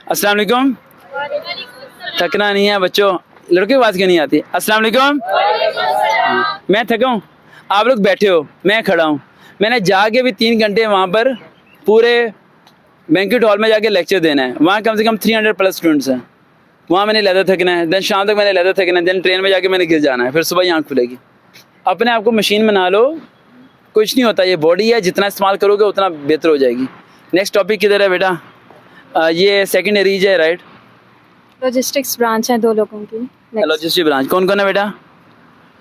अस्सलाम वालेकुम। थकना नहीं है बच्चों, लड़के की बात क्यों नहीं आती। अस्सलाम वालेकुम। मैं थका हूँ, आप लोग बैठे हो, मैं खड़ा हूँ। मैंने जाके भी 3 घंटे वहाँ पर पूरे बैंक्वेट हॉल में जाके लेक्चर देना है। वहाँ कम से कम 300 प्लस स्टूडेंट्स हैं। वहाँ मैंने लेदर थकना है, देन शाम तक मैंने लेदर थकना है, देन ट्रेन में जाके मैंने गिर जाना है, फिर सुबह ही आँख खुलेगी। अपने आप को मशीन बना लो, कुछ नहीं होता। ये बॉडी है, जितना इस्तेमाल करोगे उतना बेहतर हो जाएगी। नेक्स्ट टॉपिक किधर है बेटा? ये सेकंड रीज है, राइट? लॉजिस्टिक्स ब्रांच है 2 लोगों की। लॉजिस्टिक ब्रांच कौन कौन है बेटा?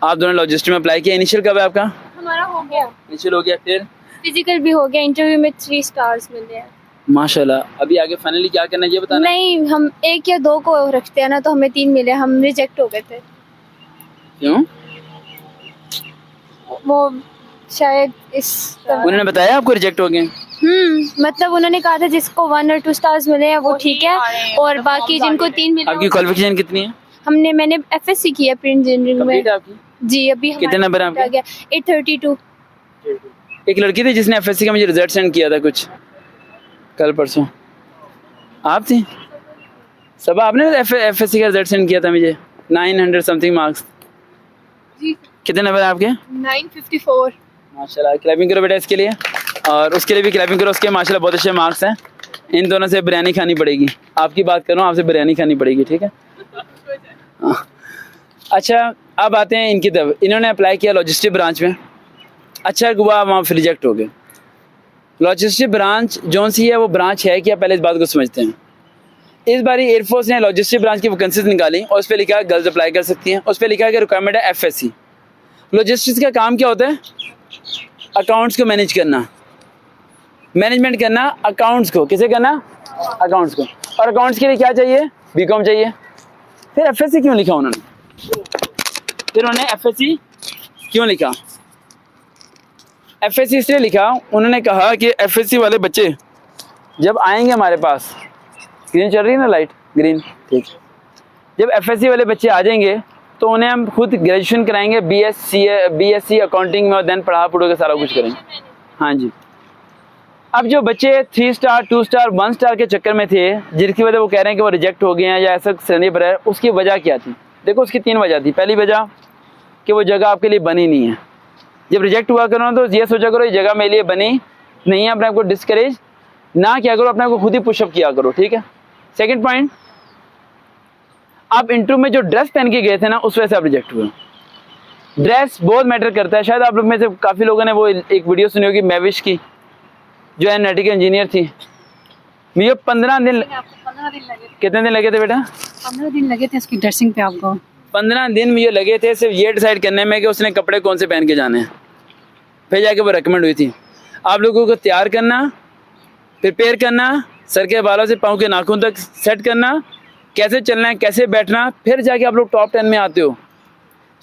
आप दोनों लॉजिस्टिक में अप्लाई किया। इनिशियल कब है आपका? हमारा हो गया, इनिशियल हो गया, फिर फिजिकल भी हो गया, इंटरव्यू में 3 स्टार्स मिले हैं। माशाल्लाह। अभी आगे फाइनली क्या करना है ये बताना। नहीं, हम 1 या 2 को रखते हैं ना, तो हमें 3 मिले, हम रिजेक्ट हो गए थे। क्यों? वो शायद इस उन्होंने बताया आपको रिजेक्ट हो गए? मतलब उन्होंने कहा था जिसको 1 और 2 स्टार्स मिले हैं वो ठीक है, और बाकी जिनको 3 मिले आपकी क्वालिफिकेशन कितनी है? मैंने FSC किया प्रिंट इंजीनियरिंग में। कंप्लीट है आपकी? जी, अभी कितने नंबर है आपके? 832। एक लड़की थी जिसने FSC का मुझे रिजल्ट सेंड किया था कुछ कल परसों, आप थी? सब आपने FSC का रिजल्ट सेंड किया था मुझे, 900 समथिंग मार्क्स। कितने नंबर है आपके? 954। माशाल्लाह, क्लैपिंग करो बेटा इसके लिए, और उसके लिए भी क्लैपिंग करो। उसके माशाल्लाह बहुत अच्छे मार्क्स हैं। इन दोनों से बिरयानी खानी पड़ेगी। आपकी बात कर रहा हूँ, आपसे बिरयानी खानी पड़ेगी, ठीक है? अच्छा, अब आते हैं इनकी तरफ। इन्होंने अप्लाई किया लॉजिस्टिक ब्रांच में, अच्छा हुआ, वहाँ फिर रिजेक्ट हो गए। लॉजिस्टिक ब्रांच जौन सी है वो ब्रांच है क्या, पहले इस बात को समझते हैं। इस बार एयरफोर्स ने लॉजिस्टिक ब्रांच की वैकेंसीज निकाली और उस पर लिखा है गर्ल्स अप्लाई कर सकती हैं। उस पर लिखा है कि रिक्वायरमेंट है FSC। लॉजिस्टिक्स का काम क्या होता है? अकाउंट्स को मैनेज करना, मैनेजमेंट करना अकाउंट्स को। किसे करना? अकाउंट्स को। और अकाउंट्स के लिए क्या चाहिए? BCom चाहिए। फिर FSC क्यों लिखा उन्होंने? FSC क्यों लिखा? FSC इसलिए लिखा, उन्होंने कहा कि FSC वाले बच्चे जब आएंगे हमारे पास, ग्रीन चल रही है ना लाइट, ग्रीन, ठीक। जब FSC वाले बच्चे आ जाएंगे तो उन्हें हम खुद ग्रेजुएशन कराएंगे BSc अकाउंटिंग में, और देन पढ़ा पढ़ो के सारा कुछ करेंगे। हाँ जी। अब जो बच्चे 3 स्टार 2 स्टार 1 स्टार के चक्कर में थे, जिनकी वजह वो कह रहे हैं कि वो रिजेक्ट हो गए हैं या ऐसा श्रेणी पर है, उसकी वजह क्या थी? देखो, उसकी 3 वजह थी। पहली वजह कि वो जगह आपके लिए बनी नहीं है। जब रिजेक्ट हुआ करो तो ये सोचा करो ये जगह मेरे लिए बनी नहीं है, अपने आप को डिस्करेज ना किया करो, अपने आप को खुद ही पुशअप किया करो, ठीक है? सेकंड पॉइंट, आप इंटरव्यू में जो ड्रेस पहन के गए थे ना, उस वजह से आप रिजेक्ट हुए। ड्रेस बहुत मैटर करता है। शायद आप लोग में से काफ़ी लोगों ने वो एक वीडियो सुनी होगी मैविश की, जो एनालिटिकल इंजीनियर थी। मुझे 15 दिन कितने दिन लगे थे बेटा? 15 दिन लगे थे उसकी ड्रेसिंग पे आपको। 15 दिन मुझे लगे थे सिर्फ ये डिसाइड करने में कि उसने कपड़े कौन से पहन के जाने हैं। फिर जाके वो रिकमेंड हुई थी। आप लोगों को तैयार करना, प्रिपेयर करना, सर के बालों से पाँव के नाखून तक सेट करना, कैसे चलना है, कैसे बैठना, फिर जाके आप लोग टॉप 10 में आते हो।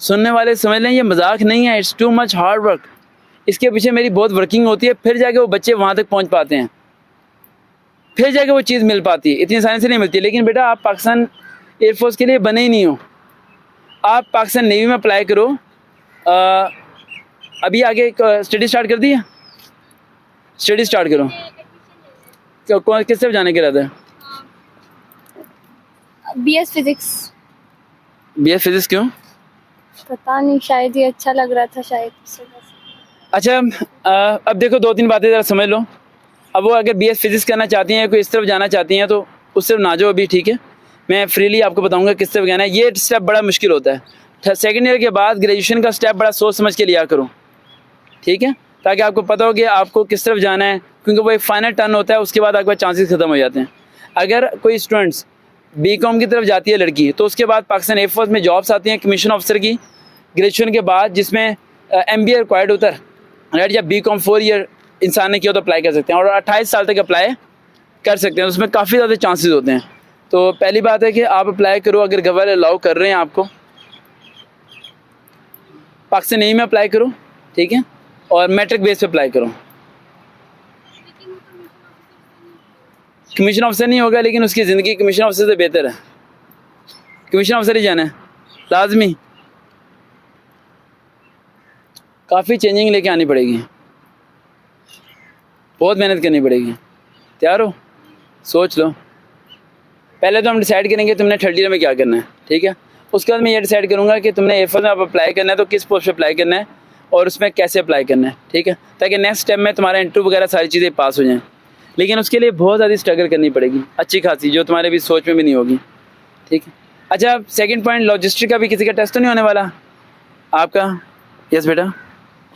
सुनने वाले समझ लें ये मजाक नहीं है, it's too much hard work. इसके पीछे मेरी बहुत वर्किंग होती है, फिर जाके वो बच्चे वहाँ तक पहुँच पाते हैं, फिर जाके वो चीज़ मिल पाती है। इतनी आसानी से नहीं मिलती। लेकिन बेटा, आप पाकिस्तान एयरफोर्स के लिए बने ही नहीं हो। आप पाकिस्तान नेवी में अप्लाई करो। अभी आगे स्टडी स्टार्ट कर दी है? स्टडी स्टार्ट करो। कौन किस तरफ जाने के रहता है? BS physics. BS फिजिक्स क्यों? पता नहीं, शायद ये अच्छा लग रहा था, शायद। अच्छा, अब देखो 2-3 बातें ज़रा समझ लो। अब वो अगर BS फिजिक्स करना चाहती हैं, कोई इस तरफ जाना चाहती हैं, तो उस तरफ ना जाओ अभी, ठीक है? मैं फ्रीली आपको बताऊंगा किस तरफ जाना है। ये स्टेप बड़ा मुश्किल होता है। सेकेंड ईयर के बाद ग्रेजुएशन का स्टेप बड़ा सोच समझ के लिया करो, ठीक है? ताकि आपको पता हो कि आपको किस तरफ जाना है, क्योंकि वो एक फाइनल टर्न होता है, उसके बाद आपके चांसेस खत्म हो जाते हैं। अगर कोई स्टूडेंट्स BCom की तरफ जाती है लड़की, तो उसके बाद पाकिस्तान एयरफोर्स में जॉब्स आती हैं कमीशन ऑफिसर की ग्रेजुएशन के बाद, जिसमें MBA रिक्वायर्ड होता है, राइट? या BCom 4 ईयर इंसान ने किया तो अप्लाई कर सकते हैं, और 28 साल तक अप्लाई कर सकते हैं। उसमें काफ़ी ज़्यादा चांसेस होते हैं। तो पहली बात है कि आप अप्लाई करो, अगर गवर्नर अलाउ कर रहे हैं आपको, पाकिस्तान नेवी में अप्लाई करो, ठीक है? और मैट्रिक बेस पे अप्लाई करो। कमीशन ऑफिसर नहीं होगा, लेकिन उसकी ज़िंदगी कमीशन ऑफिसर से बेहतर है। कमीशन ऑफिसर ही जाना है लाजमी। काफ़ी चेंजिंग लेके आनी पड़ेगी, बहुत मेहनत करनी पड़ेगी। तैयार हो? सोच लो। पहले तो हम डिसाइड करेंगे तुमने थर्ड ईयर में क्या करना है, ठीक है। उसके बाद मैं ये डिसाइड करूँगा कि तुमने एफएल में अब अप्लाई करना है तो किस पोस्ट पे अप्लाई करना है और उसमें कैसे अप्लाई करना है, ठीक है, ताकि नेक्स्ट स्टेप में तुम्हारा इंटरव्यू वगैरह सारी चीज़ें पास हो जाएँ। लेकिन उसके लिए बहुत ज़्यादा स्ट्रगल करनी पड़ेगी, अच्छी खासी, जो तुम्हारे भी सोच में भी नहीं होगी, ठीक है। अच्छा, सेकंड पॉइंट, लॉजिस्टिक का भी किसी का टेस्ट तो नहीं होने वाला आपका? यस बेटा।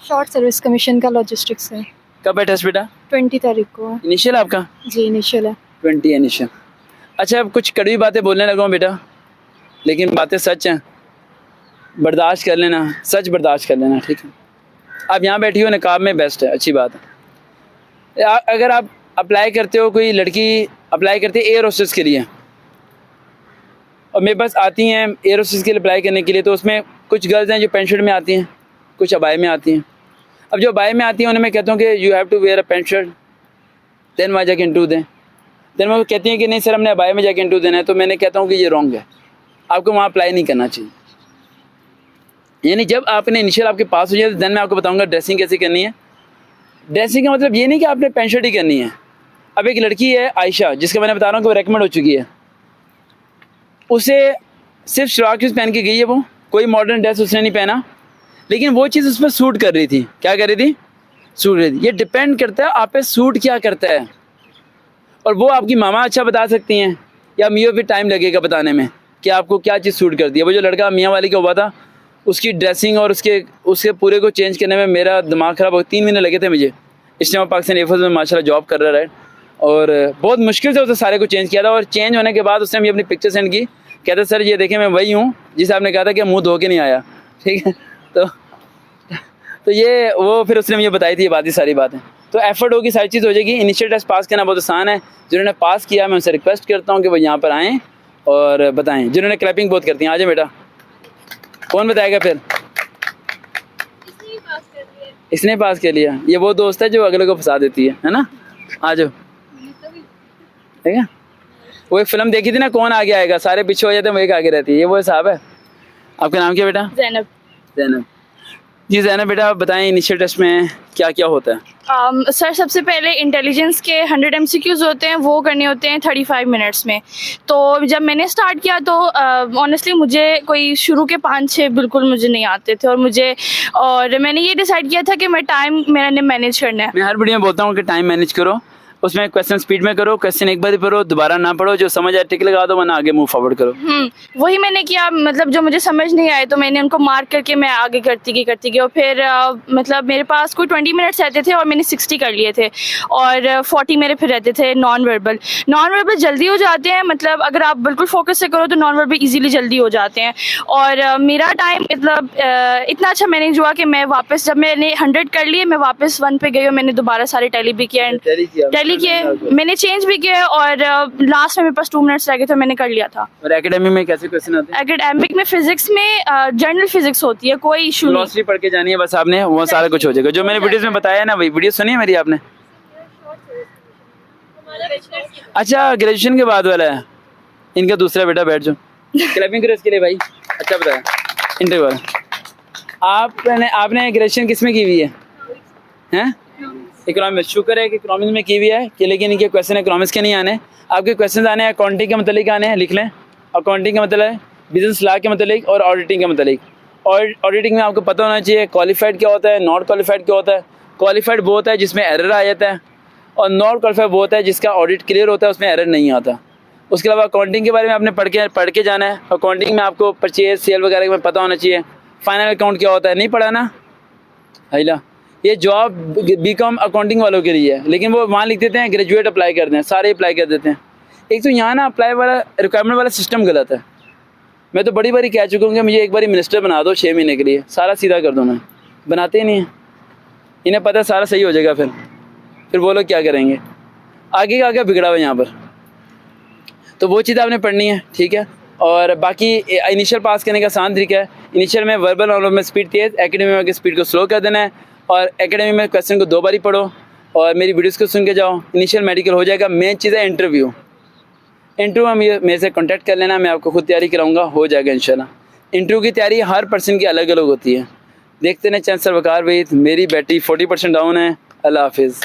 शॉर्ट सर्विस कमीशन का लॉजिस्टिक्स है, कब है टेस्ट बेटा? 20 तारीख को। इनिशियल आपका? जी इनिशियल है। 20 इनिशियल। अच्छा, अब कुछ कड़वी बातें बोलने लगा हूँ बेटा, लेकिन बातें सच हैं, बर्दाश्त कर लेना, सच बर्दाश्त कर लेना, ठीक है। आप यहाँ बैठी हो नकाब में, बेस्ट है, अच्छी बात है। अगर आप अप्लाई करते हो, कोई लड़की अप्लाई करती है एयर होस्टेस के लिए और मेरे पास आती हैं एयर होस्टेस के लिए अप्लाई करने के लिए, तो उसमें कुछ गर्ल्स हैं जो पेंट शर्ट में आती हैं, कुछ अबाई में आती हैं। अब जो अबाई में आती हैं उन्हें मैं कहता हूँ कि you have to wear a pant shirt then वहाँ जाके इंटरव्यू दें। देन वो कहती हैं कि नहीं सर हमने अबाई में जाके इंटरव्यू देना है, तो मैंने कहता हूँ कि ये रॉन्ग है, आपको वहाँ अप्लाई नहीं करना चाहिए। यानी जब आपने इनिशियल आपके पास हो जाए तो देन मैं आपको बताऊँगा ड्रेसिंग कैसे करनी है। ड्रेसिंग का मतलब ये नहीं कि आपने पेंट शर्ट ही करनी है। अब एक लड़की है आयशा, जिसका मैंने बता रहा हूँ कि वो रेकमेंड हो चुकी है, उसे सिर्फ शराक शूज़ पहन के गई है, वो कोई मॉडर्न ड्रेस उसने नहीं पहना, लेकिन वो चीज़ उस पर सूट कर रही थी। क्या कर रही थी? सूट रही थी। ये डिपेंड करता है आप पे सूट क्या करता है, और वो आपकी मामा अच्छा बता सकती हैं या मियाँ भी टाइम लगेगा बताने में कि आपको क्या चीज़ सूट करती है। वो जो लड़का मियाँ वाली का हुआ था, उसकी ड्रेसिंग और उसके पूरे को चेंज करने में मेरा दिमाग ख़राब हो, 3 महीने लगे थे मुझे। इसलिए मैं पाकिस्तान एयरफोर्स में माशाल्लाह जॉब कर रहा है, और बहुत मुश्किल से उसे सारे को चेंज किया था। और चेंज होने के बाद उसने मुझे अपनी पिक्चर सेंड की, कहता सर ये देखें मैं वही हूँ जिसे आपने कहा था कि मुँह धो के नहीं आया, ठीक है। तो ये वो फिर उसने मुझे बताई थी ये बात, सारी बातें। तो एफर्ट होगी, सारी चीज़ हो जाएगी। इनिशियल टेस्ट पास करना बहुत आसान है। जिन्होंने पास किया मैं उनसे रिक्वेस्ट करता हूँ कि वो यहाँ पर आएँ और बताएं। जिन्होंने क्लैपिंग बहुत करती हैं, आ जाए बेटा। कौन बताएगा फिर? इसने पास कर लिया। ये वो दोस्त है जो अगले को फंसा देती है ना। आ जाओ, ठीक है। वो एक फिल्म देखी थी ना, कौन आगे आएगा, सारे पीछे हो जाते हैं, वो एक आगे रहती है। ये वो हिसाब है। आपका नाम क्या बेटा? ज़ैनब। ज़ैनब जी। ज़ैनब बेटा आप बताएं इनिशियल टेस्ट में क्या क्या होता है? सर सबसे पहले इंटेलिजेंस के 100 MCQs होते हैं, वो करने होते हैं 35 मिनट्स में। तो जब मैंने स्टार्ट किया तो ऑनेस्टली मुझे कोई शुरू के 5-6 बिल्कुल मुझे नहीं आते थे, और मैंने ये डिसाइड किया था कि मैं टाइम मैंने मैनेज करना है। मैं हर वीडियो में बोलता हूँ कि टाइम मैनेज करो, उसमें क्वेश्चन स्पीड में करो, क्वेश्चन एक बार ही पढ़ो, दोबारा ना पढ़ो, जो समझ आए टिक लगा दो, वरना आगे मूव फॉरवर्ड करो। वही मैंने किया। मतलब जो मुझे समझ नहीं आए तो मैंने उनको मार्क करके मैं आगे करती गई और फिर मतलब मेरे पास कोई 20 मिनट्स रहते थे और मैंने 60 कर लिए थे, और 40 मेरे फिर रहते थे नॉन वर्बल जल्दी हो जाते हैं। मतलब अगर आप बिल्कुल फोकस से करो तो नॉन वर्बल ईजिली जल्दी हो जाते हैं। और मेरा टाइम मतलब इतना अच्छा मैनेज हुआ कि मैं वापस, जब मैंने 100 कर लिए, मैं वापस 1 पे गई और मैंने दोबारा सारे टैली भी किया, टैली किए, मैंने चेंज भी किया, और लास्ट में मेरे पास 2 मिनट्स रह गए थे, मैंने कर लिया था। और एकेडमी में कैसे क्वेश्चन आते हैं? एकेडमिक में फिजिक्स में जनरल फिजिक्स होती है, कोई इशू नहीं। फिलॉसफी पढ़ के जानी है बस आपने, वो सारा कुछ हो जाएगा। जो मैंने वीडियोस में बताया ना, वही वीडियो सुनी है मेरी आपने? अच्छा, ग्रेजुएशन के बाद वाला है इनका दूसरा बेटा। बैठ जाओ, क्लैपिंग करो इसके लिए भाई, अच्छा बताया। इंटरव्यू वाला आपने ग्रेजुएशन किस में की हुई है? इकोनॉमिक्स। शुक्र है कि इकोनॉमिक्स में की हुई है कि, लेकिन इनके क्वेश्चन इकोनॉमिक्स के नहीं आने, आपके क्वेश्चन आने हैं अकाउंटिंग के मतलब आने हैं। लिख लें, अकाउंटिंग का मतलब है बिजनेस लॉ के मतलब, और ऑडिटिंग का मतलब। और ऑडिटिंग में आपको पता होना चाहिए क्वालिफाइड क्या होता है, नॉट क्वालिफाइड क्या होता है। क्वालिफाइड वो होता है जिसमें एरर आ जाता है, और नॉट क्वालिफाइड वो होता है जिसका ऑडिट क्लियर होता है, उसमें एरर नहीं आता। उसके अलावा अकाउंटिंग के बारे में आपने पढ़ के जाना है। अकाउंटिंग में आपको परचेज सेल वगैरह में पता होना चाहिए। फाइनल अकाउंट क्या होता है, नहीं पढ़ा ना हाइला। ये जॉब बीकॉम अकाउंटिंग वालों के लिए है, लेकिन वो वहाँ लिख देते हैं ग्रेजुएट अप्लाई कर दें, सारे अप्लाई कर देते हैं। एक तो यहाँ ना अप्लाई वाला रिक्वायरमेंट वाला सिस्टम गलत है। मैं तो बड़ी बारी कह चुका हूँ कि मुझे एक बारी मिनिस्टर बना दो 6 महीने के लिए, सारा सीधा कर दो। मैं बनाते ही नहीं है, इन्हें पता है सारा सही हो जाएगा। फिर वो लोग क्या करेंगे, आगे का आगे बिगड़ा हुआ यहाँ पर। तो वो चीज़ आपने पढ़नी है, ठीक है। और बाकी इनिशियल पास करने का आसान तरीका है। इनिशियल में वर्बल और में स्पीड तेज़, एकेडमी में स्पीड को स्लो कर देना है, और एकेडमी में क्वेश्चन को 2 बार ही पढ़ो, और मेरी वीडियोस को सुन के जाओ। इनिशियल मेडिकल हो जाएगा। मेन चीज़ है इंटरव्यू में मेरे से कांटेक्ट कर लेना, मैं आपको खुद तैयारी कराऊंगा, हो जाएगा इंशाल्लाह। इंटरव्यू की तैयारी हर पर्सन की अलग अलग होती है। देखते हैं चंद सरवकार भाई, मेरी बैटरी 40% डाउन है। अल्लाह हाफिज़।